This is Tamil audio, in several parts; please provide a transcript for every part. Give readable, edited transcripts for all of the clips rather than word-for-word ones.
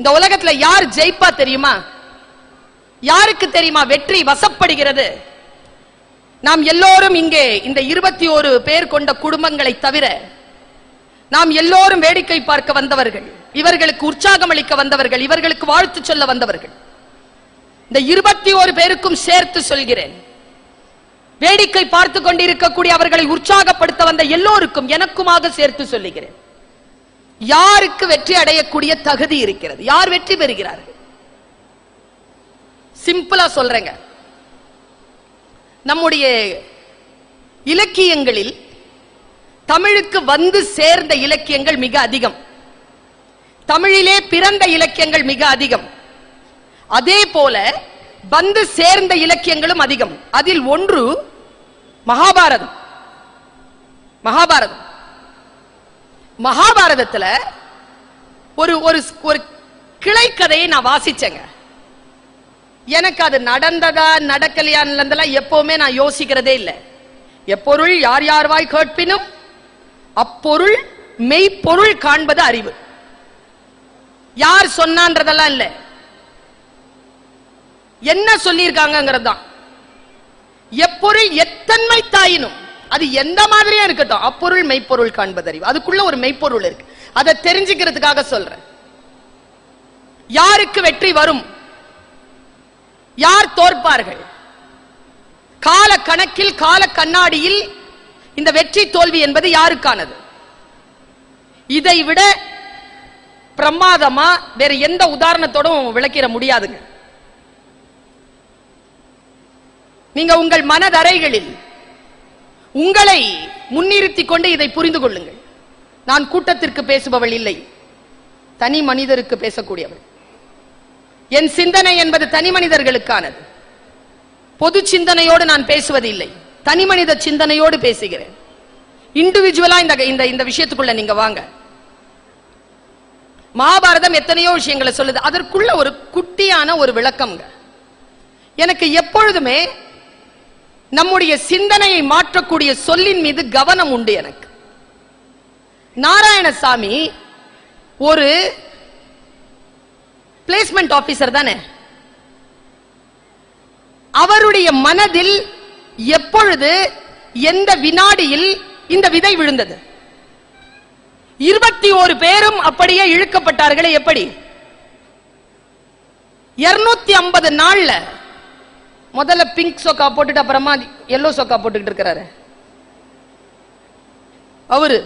இந்த உலகத்துல யார் ஜெயிப்பா தெரியுமா? யாருக்கு தெரியுமா வெற்றி வசப்படுகிறது? நாம் எல்லோரும் இங்கே இந்த 21 பேர் கொண்ட குடும்பங்களை தவிர நாம் எல்லோரும் வேடிக்கை பார்க்க வந்தவர்கள், இவர்களுக்கு உற்சாகம் அளிக்க வந்தவர்கள், இவர்களுக்கு வாழ்த்து சொல்ல வந்தவர்கள். இந்த 21 பேருக்கும் சேர்த்து சொல்கிறேன், வேடிக்கை பார்த்து கொண்டிருக்கக்கூடிய அவர்களை உற்சாகப்படுத்த வந்த எல்லோருக்கும் எனக்குமாக சேர்த்து சொல்லுகிறேன், யாருக்கு வெற்றி அடையக்கூடிய தகுதி இருக்கிறது? யார் வெற்றி பெறுகிறார்கள்? சிம்பிளா சொல்றேங்க, நம்முடைய இலக்கியங்களில் தமிழுக்கு வந்து சேர்ந்த இலக்கியங்கள் மிக அதிகம், தமிழிலே பிறந்த இலக்கியங்கள் மிக அதிகம், அதே போல வந்து சேர்ந்த இலக்கியங்களும் அதிகம். அதில் ஒன்று மகாபாரதம். மகாபாரதம் மகாபாரதத்துல ஒரு ஒரு கிளை கதையை நான் வாசிச்சேங்க. எனக்கு அது நடந்ததா நடக்கலையான்னு எப்பவுமே நான் யோசிக்கிறதே இல்லை. எப்பொருள் யார் யார் வாய் கேட்பினும் அப்பொருள் மெய்ப்பொருள் காண்பது அறிவு. யார் சொன்னான்றதெல்லாம் இல்ல, என்ன சொல்லியிருக்காங்கிறது தான். எப்பொருள் எத்தன்மை தாயினும் அது எந்த மாதிரியா இருக்கட்டும், அப்பொருள் மெய்ப்பொருள் காண்பது அறிவு. அதுக்குள்ள ஒரு மெய்ப்பொருள் இருக்கு, அதை தெரிஞ்சுக்கிறதுக்காக சொல்றேன். யாருக்கு வெற்றி வரும், யார் தோற்பார்கள், கால கணக்கில் கால கண்ணாடியில் இந்த வெற்றி தோல்வி என்பது யாருக்கானது? இதை விட பிரமாதமா வேற எந்த உதாரணத்தோடும் விளக்கிட முடியாதுங்க. நீங்க உங்கள் மனதறைகளில் உங்களை முன்னிறுத்திக் கொண்டு இதை புரிந்து கொள்ளுங்கள். நான் கூட்டத்திற்கு பேசுபவள் இல்லை, தனி மனிதருக்கு பேசக்கூடியவள். என் சிந்தனை என்பது தனி மனிதர்களுக்கானது. பொது சிந்தனையோடு நான் பேசுவதில்லை, தனி மனித சிந்தனையோடு பேசுகிறேன். இண்டிவிஜுவலா இந்த விஷயத்துக்குள்ள நீங்க வாங்க. மகாபாரதம் எத்தனையோ விஷயங்களை சொல்லுது, அதற்குள்ள ஒரு குட்டியான ஒரு விளக்கம். எனக்கு எப்பொழுதுமே நம்முடைய சிந்தனையை மாற்றக்கூடிய சொல்லின் மீது கவனம் உண்டு. எனக்கு நாராயணசாமி ஒரு பிளேஸ்மெண்ட் ஆபீசர் தானே, அவருடைய மனதில் எப்பொழுது எந்த வினாடியில் இந்த விதை விழுந்தது? 21 பேரும் அப்படியே இழுக்கப்பட்டார்களே எப்படி? 250 நாள்ல முதல்ல பிங்க் சொக்கா போட்டுட்டு அப்புறமா எல்லோ சொக்கா போட்டுக்கிட்டு இருக்கிறாரு அவரு.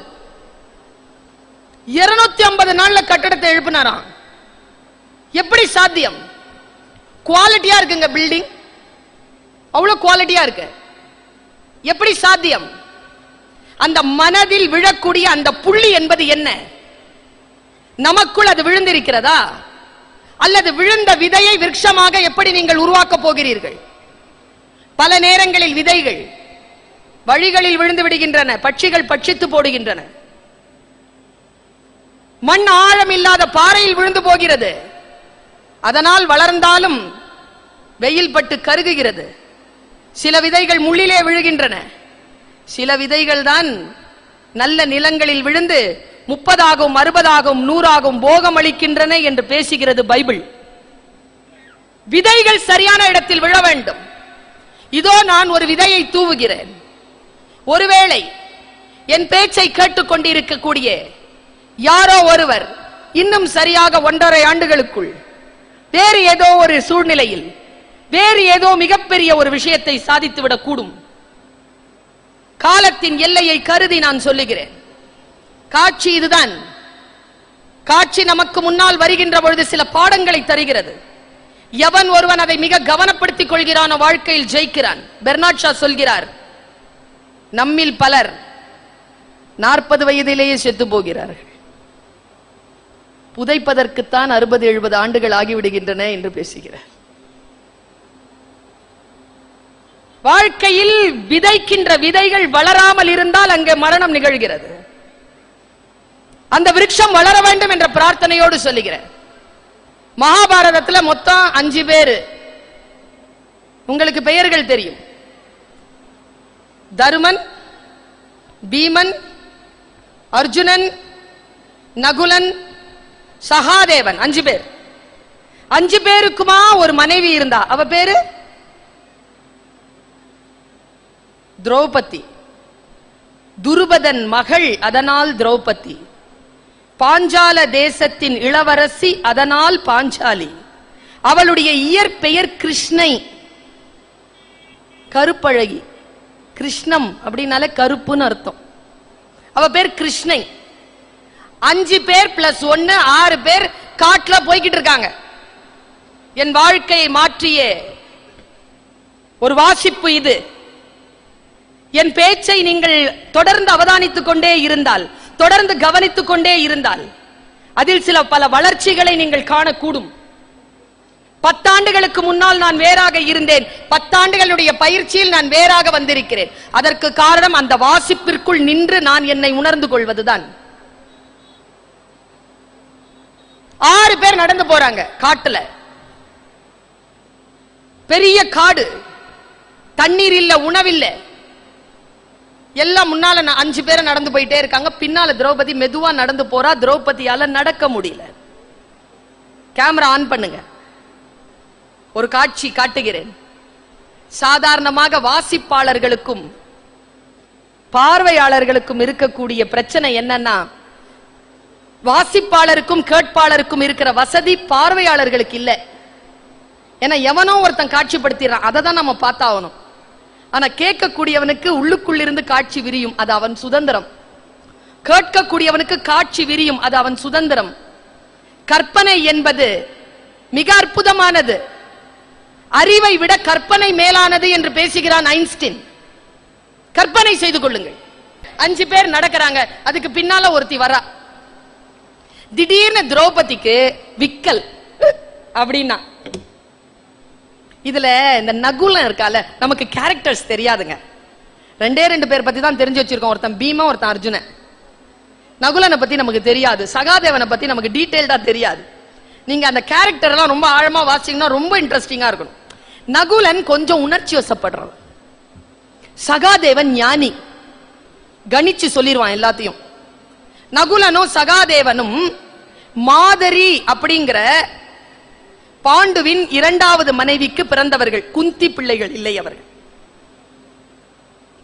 250 நாள்ல கட்டடத்தை எழுப்பினாராம். எப்படி சாத்தியம்? குவாலிட்டியா இருக்குங்க பில்டிங், அவ்வளவு குவாலிட்டியா இருக்கு. எப்படி சாத்தியம்? அந்த மனதில் விழக்கூடிய அந்த புள்ளி என்பது என்ன? நமக்குள் அது விழுந்திருக்கிறதா? அல்லது விழுந்த விதையை விருட்சமாக எப்படி நீங்கள் உருவாக்க போகிறீர்கள்? பல நேரங்களில் விதைகள் வழிகளில் விழுந்து விடுகின்றன, பட்சிகள் பட்சித்து போடுகின்றன. மண் ஆழம் இல்லாத பாறையில் விழுந்து போகிறது, அதனால் வளர்ந்தாலும் வெயில் பட்டு கருகுகிறது. சில விதைகள் முள்ளிலே விழுகின்றன, சில விதைகள் தான் நல்ல நிலங்களில் விழுந்து 30 60 100 போகம் அளிக்கின்றன என்று பேசுகிறது பைபிள். விதைகள் சரியான இடத்தில் விழ வேண்டும். இதோ நான் ஒரு விதையை தூவுகிறேன். ஒருவேளை என் பேச்சை கேட்டுக் கொண்டிருக்கக்கூடிய யாரோ ஒருவர் இன்னும் சரியாக 1.5 ஆண்டுகளுக்குள் வேறு ஏதோ ஒரு சூழ்நிலையில் வேறு ஏதோ மிகப்பெரிய ஒரு விஷயத்தை சாதித்துவிடக் கூடும். காலத்தின் எல்லையை கருதி நான் சொல்லுகிறேன். காட்சி இதுதான். காட்சி நமக்கு முன்னால் வருகின்ற பொழுது சில பாடங்களை தருகிறது. எவன் ஒருவன் அதை மிக கவனப்படுத்திக் கொள்கிறானோ வாழ்க்கையில் ஜெயிக்கிறான். பெர்னாட் ஷா சொல்கிறார், நம்மில் பலர் 40 வயதிலேயே செத்து போகிறார்கள், புதைப்பதற்குத்தான் 60 70 ஆண்டுகள் ஆகிவிடுகின்றன என்று பேசுகிறார். வாழ்க்கையில் விதைக்கின்ற விதைகள் வளராமல் இருந்தால் அங்கே மரணம் நிகழ்கிறது. அந்த விருட்சம் வளர வேண்டும் என்ற பிரார்த்தனையோடு சொல்லுகிறேன். மகாபாரதத்தில் மொத்தம் 5 பேரு, உங்களுக்கு பெயர்கள் தெரியும். தருமன், பீமன், அர்ஜுனன், நகுலன், சகாதேவன், 5 பேர். 5 பேருக்குமா ஒரு மனைவி இருந்தா, அவ பேரு திரௌபதி. துருபதன் மகள், அதனால் திரௌபதி. பாஞ்சால தேசத்தின் இளவரசி, அதனால் பாஞ்சாலி. அவளுடைய இயற்பெயர் கிருஷ்ணை, கருப்பழகி. கிருஷ்ணம் அப்படின்னால கருப்புன்னு அர்த்தம். அவ பேர் கிருஷ்ணை. 5 பேர் பிளஸ் 1 6 பேர் காட்டுல போய்கிட்டு இருக்காங்க. என் வாழ்க்கையை மாற்றிய ஒரு வாசிப்பு இது. என் பேச்சை நீங்கள் தொடர்ந்து அவதானித்துக் கொண்டே இருந்தால், தொடர்ந்து கவனித்துக் கொண்டே இருந்தால், அதில் சில பல வளர்ச்சிகளை நீங்கள் காணக்கூடும். 10 ஆண்டுகளுக்கு முன்னால் நான் வேறாக இருந்தேன். 10 ஆண்டுகளுடைய பயிற்சியில் நான் வேறாக வந்திருக்கிறேன். அதற்கு காரணம் அந்த வாசிப்பிற்குள் நின்று நான் என்னை உணர்ந்து கொள்வதுதான். 6 பேர் நடந்து போறாங்க காட்டுல. பெரிய காடு, தண்ணீர் இல்ல, உணவில்ல. எல்லாம் முன்னால 5 பேர் நடந்து போயிட்டே இருக்காங்க. பின்னால திரௌபதி மெதுவா நடந்து போறா. திரௌபதியால நடக்க முடியல. கேமரா ஆன் பண்ணுங்க. ஒரு காட்சி காட்டுகிறேன். சாதாரணமாக வாசிப்பாளர்களுக்கும் பார்வையாளர்களுக்கும் இருக்கக்கூடிய பிரச்சனை என்னன்னா, வாசிப்பாளருக்கும் கேட்பாளருக்கும் இருக்கிற வசதி பார்வையாளர்களுக்கு இல்ல. ஏன்னா எவனோ ஒருத்தன் காட்சிப்படுத்திடுறான், அதை தான் நம்ம பார்த்தாகணும். ஆனா கேட்கக்கூடியவனுக்கு உள்ளுக்குள் இருந்து காட்சி விரியும், அது அவன் சுதந்திரம். கேட்கக்கூடியவனுக்கு காட்சி விரியும், அது அவன் சுதந்திரம். கற்பனை என்பது மிக அற்புதமானது. அறிவை விட கற்பனை மேலானது என்று பேசுகிறான் ஐன்ஸ்டீன். கற்பனை செய்து கொள்ளுங்கள். 5 பேர் நடக்கிறாங்க. அதுக்கு பின்னால ஒருத்தி வரா. திடீர்னு திரௌபதிக்கு விக்கல் அப்படின்னா, இதுல இந்த நகுலன் இருக்கால, நமக்கு கேரக்டர்ஸ் தெரியாதுங்க. 2 பேர் பத்தி தான் தெரிஞ்சு வச்சிருக்கோம். ஒருத்தன் பீமா, ஒருத்தன் அர்ஜுனன். நகுலனை பத்தி நமக்கு தெரியாது, சகாதேவனை பத்தி நமக்கு டீடைல்டா தெரியாது. நீங்க அந்த கேரக்டர் எல்லாம் ரொம்ப ஆழமா வாசிங்கன்னா ரொம்ப இன்ட்ரெஸ்டிங்கா இருக்கும். நகுலன் கொஞ்சம் உணர்ச்சி வசப்படுறவன், சகாதேவன் ஞானி, கணிச்சு சொல்லிடுவான் எல்லாத்தையும். நகுலனும் சகாதேவனும் மாதரி அப்படிங்கிற பாண்டுவின் 2வது மனைவிக்கு பிறந்தவர்கள். குந்தி பிள்ளைகள் இல்லை அவர்கள்.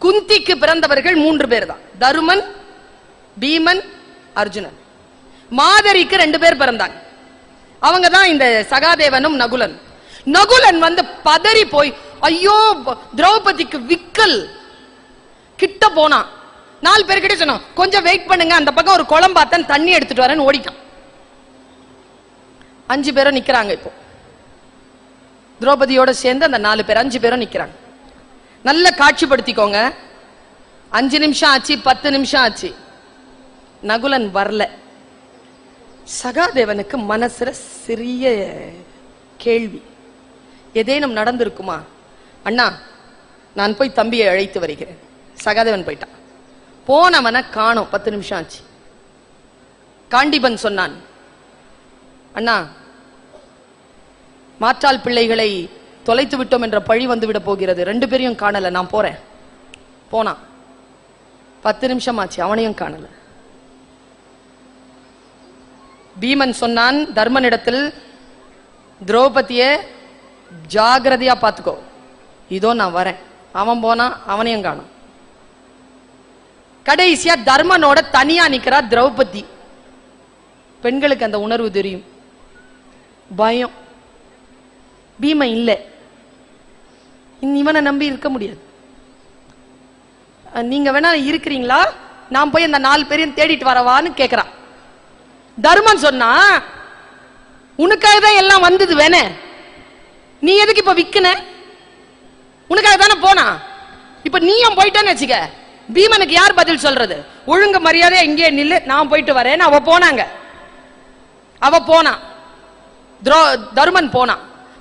குந்திக்கு பிறந்தவர்கள் 3 பேர் தான், தருமன், பீமன், அர்ஜுனன். மாதரிக்கு 2 பேர் பிறந்தாங்க. அவங்க தான் இந்த சகாதேவனும் நகுலன். நகுலன் வந்து பதறி போய், ஐயோ திரௌபதிக்கு விக்கல், கிட்ட போனா. 4 பேர்கிட்ட சொன்னோம், கொஞ்சம் வெயிட் பண்ணுங்க, அந்த பக்கம் ஒரு குளம் பார்த்தேன், தண்ணி எடுத்துட்டு வரேன்னு ஓடிட்டான். 5 பேரும் நிக்கிறாங்க. இப்போ திரௌபதியோட சேர்ந்து அந்த 4 பேர் 5 பேரும் நிக்கிறாங்க. நல்ல காட்சிப்படுத்திக்கோங்க. 5 நிமிஷம் ஆச்சு, 10 நிமிஷம் ஆச்சு, நகுலன் வரல. சகாதேவனுக்கு மனசுல சிறிய கேள்வி, ஏதேனும் நடந்திருக்குமா? அண்ணா, நான் போய் தம்பியை அழைத்து வருகிறேன். சகாதேவன் போயிட்டான். போனவன காணோம். 10 நிமிஷம் ஆச்சு. காண்டிபன் சொன்னான், அண்ணா, மாற்றால் பிள்ளைகளை தொலைத்து விட்டோம் என்ற பழி வந்து விட போகிறது. 2 பேரையும் காணல, நான் போறேன். போனான். 10 நிமிஷம் ஆச்சு, அவனையும் காணல. பீமன் சொன்னான் தர்மனிடத்தில், திரௌபதிய ஜாகிரதையா பார்த்துக்கோ, இதோ நான் வரேன். அவன் போனா, அவனையும் காணும். கடைசியா தர்மனோட தனியா நிக்கிறா திரௌபதி. பெண்களுக்கு அந்த உணர்வு தெரியும், பயம். பீமன் இல்ல, இவனை நம்பி இருக்க முடியாது. நீங்க வேணா இருக்கிறீங்களா, நான் போய் அந்த 4 பேரையும் தேடிட்டு வரவான்னு கேக்குறான். தர்மன் சொன்னா, உனக்காக தான் எல்லாம் வந்தது, வேணே நீ எதுக்கு இப்ப விக்கன? உனக்காக தானே போனா, இப்ப நீயும் போயிட்டான்னு வச்சுக்க, பீமனுக்கு யார் பதில் சொல்றது? ஒழுங்கு மரியாதை இங்கே நில்லு, நான் போயிட்டு வரேன்னு அவ போனாங்க. அவ போனா, தர்மன் போனா.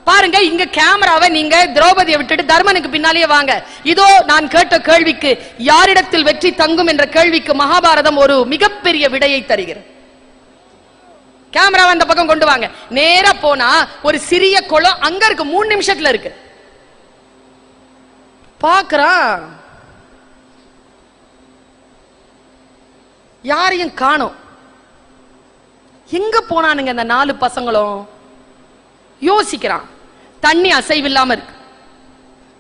பாருங்க, இங்க கேமராவை நீங்க திரௌபதியை விட்டுட்டு தர்மனுக்கு பின்னாலேயே வாங்க. இதோ நான் கேட்ட கேள்விக்கு, யாரிடத்தில் வெற்றி தங்கும் என்ற கேள்விக்கு மகாபாரதம் ஒரு மிகப்பெரிய விடையை தருகிறது. கேமரா அந்த பக்கம் கொண்டு வாங்க. நேரா போனா ஒரு சிறிய குளம் அங்க இருக்கு, 3 நிமிஷத்துல இருக்கு. பாக்குறான், யாரையும் காணோம். எங்க போனானுங்க அந்த 4 பசங்களும்? யோசிக்கிறான். தண்ணி அசைவில்லாம இருக்கு,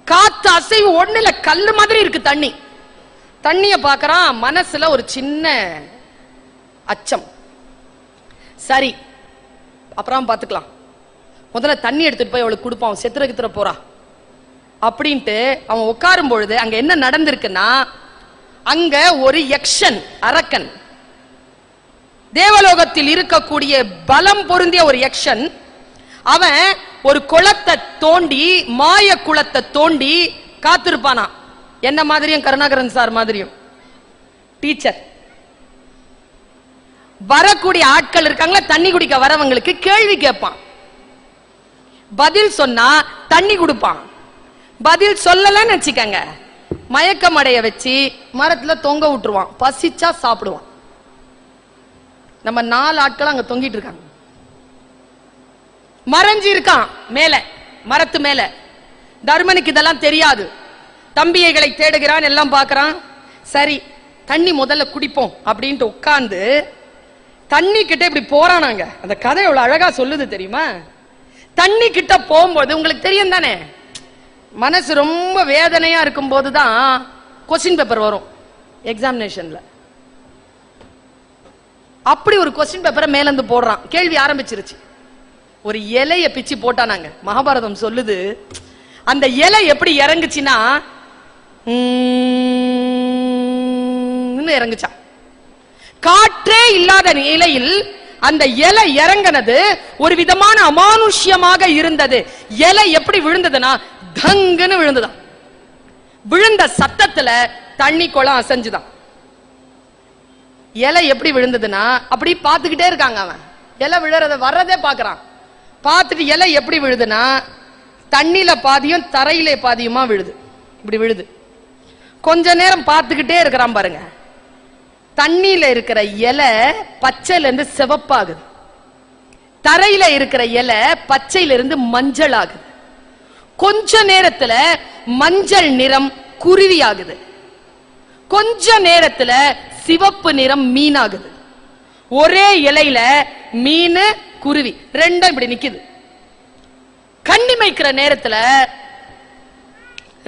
காத்து அசைவு ஒண்ணுல, கல்லு மாதிரி இருக்கு தண்ணி. தண்ணிய பாக்குறான், மனசுல ஒரு சின்ன அச்சம். சரி அப்புறம் பாத்துக்கலாம், முதல்ல தண்ணி எடுத்துட்டு போய் அவளுக்கு கொடுப்பான், செத்துற கித்துற போறா அப்படின்ட்டு அவன் உட்காரும் பொழுது அங்க என்ன நடந்திருக்குன்னா, அங்க ஒரு யக்ஷன், அரக்கன், தேவலோகத்தில் இருக்கக்கூடிய பலம் பொருந்திய ஒரு யக்ஷன், அவன் ஒரு குளத்தை தோண்டி, மாய குளத்தை தோண்டி காத்திருப்பானா. என்ன மாதிரியும் கருணாகரன் சார் மாதிரியும் டீச்சர். வரக்கூடிய ஆட்கள் இருக்காங்களா, தண்ணி குடிக்க வரவங்களுக்கு கேள்வி கேட்பான், பதில் சொன்னா தண்ணி கொடுப்பான், பதில் சொல்லலன்னு வச்சுக்கங்க மயக்கம் அடைய வச்சு மரத்துல தொங்க விட்டுருவான், பசிச்சா சாப்பிடுவான். நம்ம 4 ஆட்கள் அங்க தொங்கிட்டு இருக்காங்க, மறைஞ்சு இருக்கான் மேல, மரத்து மேல. தர்மனுக்கு இதெல்லாம் தெரியாது, தம்பியைகளை தேடுகிறான், எல்லாம் பார்க்கறான். சரி தண்ணி முதல்ல குடிப்போம் அப்படின்ட்டு உட்கார்ந்து தண்ணி கிட்ட இப்படி போறானாங்க. அந்த கதை எவ்வளவு அழகா சொல்லுது தெரியுமா? தண்ணி கிட்ட போகும்போது உங்களுக்கு தெரியும் தானே, மனசு ரொம்ப வேதனையா இருக்கும் போதுதான் கொஸ்டின் பேப்பர் வரும் எக்ஸாமினேஷன்ல. அப்படி ஒரு கொஸ்டின் பேப்பரை மேல இருந்து போடுறான், கேள்வி ஆரம்பிச்சிருச்சு. ஒரு இலைய பிச்சு போட்டானாங்க. மகாபாரதம் சொல்லுது, அந்த இலை எப்படி இறங்குச்சுன்னா இறங்குச்சா, காற்றே இல்லாத நிலையில் அந்த இலை இறங்கினது ஒரு விதமான அமானுஷ்யமாக இருந்தது. இலை எப்படி விழுந்ததுன்னா தங்குன்னு விழுந்துதான். விழுந்த சத்தத்துல தண்ணி குளம் அசைஞ்சுதான். இலை எப்படி விழுந்ததுன்னா அப்படி பார்த்துக்கிட்டே இருக்காங்க. அவன் இலை விழுறத வர்றதே பாக்குறான். பார்த்துட்டு இலை எப்படி விழுதுன்னா தண்ணியில பாதியும் தரையில பாதியுமா விழுது, இப்படி விழுது. கொஞ்ச நேரம் பார்த்துக்கிட்டே இருக்கிறான் பாருங்க. தண்ணியில இருக்கிற இலை பச்சையில இருந்து சிவப்பாகுது, தரையில இருக்கிற இலை பச்சையில இருந்து மஞ்சள் ஆகுது. கொஞ்ச நேரத்துல மஞ்சள் நிறம் குருவி ஆகுது, கொஞ்ச நேரத்துல சிவப்பு நிறம் மீன் ஆகுது. ஒரே இலையில மீன் குருவி ரெண்டும் இப்படி நிக்குது. கண்ணிமைக்கிற நேரத்துல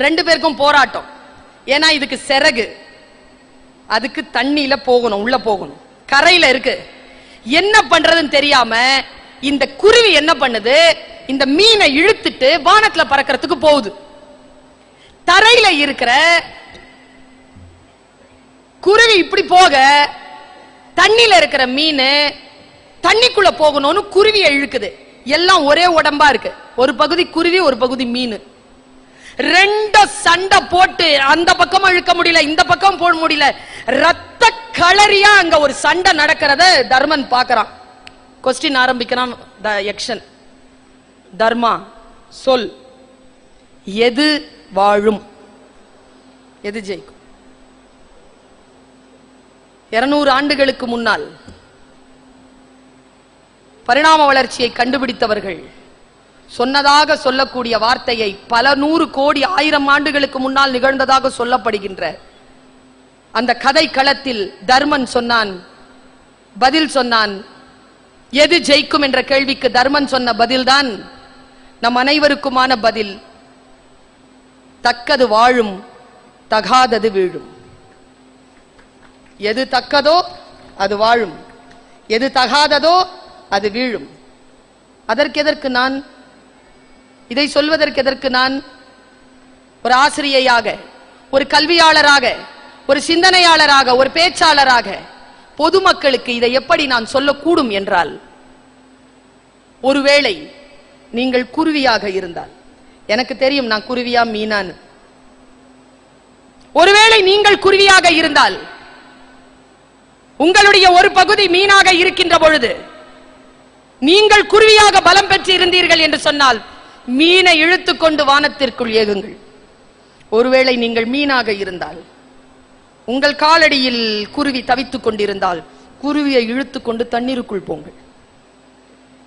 2 பேருக்கும் போராட்டம். ஏன்னா இதுக்கு சிறகு, அதுக்கு தண்ணியில போகணும், உள்ள போகணும், கரையில இருக்கு. என்ன பண்றதுன்னு தெரியாம இந்த குருவி என்ன பண்ணுது, இந்த மீனை இழுத்துட்டு வானத்துல பறக்கிறதுக்கு போகுது. தரையில இருக்கிற குருவி இப்படி போக, தண்ணியில இருக்கிற மீன் தண்ணிக்குள்ள போகணும்னு குருவியை இழுக்குது. எல்லாம் ஒரே உடம்பா இருக்கு, ஒரு பகுதி குருவி ஒரு பகுதி மீன். 2 சண்டை போட்டு அந்த பக்கம் இழுக்க முடியல, இந்த பக்கம் போட முடியல, ரத்த களரியா அங்க ஒரு சண்டை நடக்கிறத தர்மன் பாக்குறான். கொஸ்டின் ஆரம்பிக்கிறான் யக்ஷன். தர்மா சொல், எது வாழும், எது ஜெயிக்கும்? 200 ஆண்டுகளுக்கு முன்னால் பரிணாம வளர்ச்சியை கண்டுபிடித்தவர்கள் சொன்னதாக சொல்லக்கூடிய வார்த்தையை பல 100 கோடி 1000 ஆண்டுகளுக்கு முன்னால் நிகழ்ந்ததாக சொல்லப்படுகின்ற அந்த கதை களத்தில் தர்மன் சொன்னான், பதில் சொன்னான். எது ஜெயிக்கும் என்ற கேள்விக்கு தர்மன் சொன்ன பதில்தான் நம் அனைவருக்குமான பதில். தக்கது வாழும், தகாதது வீழும். எது தக்கதோ அது வாழும், எது தகாததோ அது வீழும். அதற்கு எதற்கு நான் இதை சொல்வதற்கு எதற்கு நான் ஒரு ஆசிரியையாக, ஒரு கல்வியாளராக, ஒரு சிந்தனையாளராக, ஒரு பேச்சாளராக பொதுமக்களுக்கு இதை எப்படி நான் சொல்லக்கூடும் என்றால், ஒருவேளை நீங்கள் குருவியாக இருந்தால், எனக்கு தெரியும் நான் குருவியா மீனான்னு, ஒருவேளை நீங்கள் குருவியாக இருந்தால் உங்களுடைய ஒரு பகுதி மீனாக இருக்கின்ற பொழுது நீங்கள் குருவியாக பலம் பெற்று இருந்தீர்கள் என்று சொன்னால் மீனை இழுத்துக்கொண்டு வானத்திற்குள் ஏகுங்கள். ஒருவேளை நீங்கள் மீனாக இருந்தால், உங்கள் காலடியில் குருவி தவித்துக் கொண்டிருந்தால் குருவியை இழுத்துக்கொண்டு தண்ணீருக்குள் போங்கள்.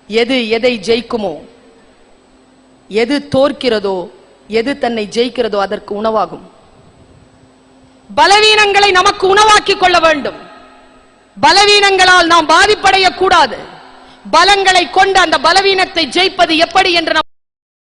எது எதை ஜெயிக்குமோ, எது தோற்கிறதோ, எது தன்னை ஜெயிக்கிறதோ அதற்கு உணவாகும். பலவீனங்களை நமக்கு உணவாக்கிக் கொள்ள வேண்டும். பலவீனங்களால் நாம் பாதிப்படைய கூடாது. பலங்களை கொண்டு அந்த பலவீனத்தை ஜெயிப்பது எப்படி என்று